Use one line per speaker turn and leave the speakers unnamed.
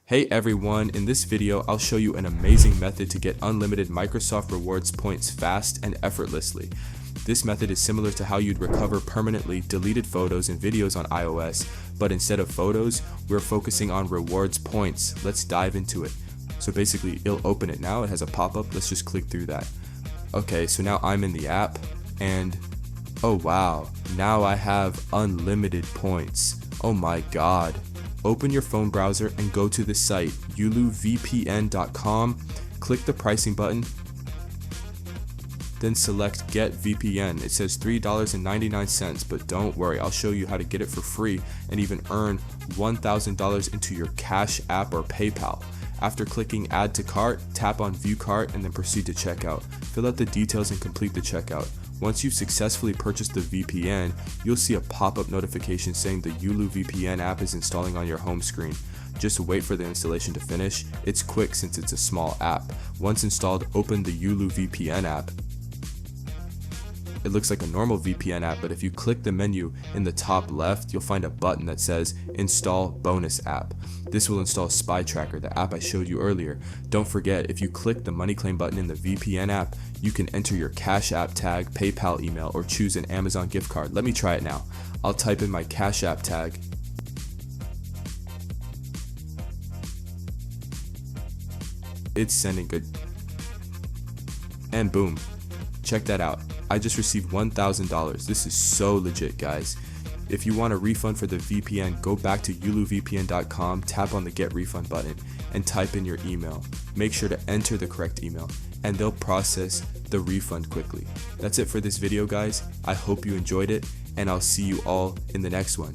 Hey everyone, in this video I'll show you an amazing method to get unlimited Microsoft Rewards points fast and effortlessly. This method is similar to how you'd recover permanently deleted photos and videos on iOS, but instead of photos, we're focusing on rewards points. Let's dive into it. So basically, it'll open it now, it has a pop-up, let's just click through that. Okay, so now I'm in the app, and oh wow, now I have unlimited points. Oh my god. Open your phone browser and go to the site yuluvpn.com, click the pricing button, then select Get VPN. It says $3.99, but don't worry, I'll show you how to get it for free and even earn $1,000 into your Cash App or PayPal. After clicking Add to Cart, tap on View Cart and then proceed to checkout. Fill out the details and complete the checkout. Once you've successfully purchased the VPN, you'll see a pop-up notification saying the YuluVPN app is installing on your home screen. Just wait for the installation to finish. It's quick since it's a small app. Once installed, open the YuluVPN app. It looks like a normal VPN app, but if you click the menu in the top left, you'll find a button that says Install Bonus App. This will install Spy Tracker, the app I showed you earlier. Don't forget, if you click the Money Claim button in the VPN app, you can enter your Cash App tag, PayPal email, or choose an Amazon gift card. Let me try it now. I'll type in my Cash App tag. It's sending good. And boom. Check that out. I just received $1,000. This is so legit, guys. If you want a refund for the VPN, go back to yuluvpn.com, tap on the Get Refund button, and type in your email. Make sure to enter the correct email, and they'll process the refund quickly. That's it for this video, guys. I hope you enjoyed it, and I'll see you all in the next one.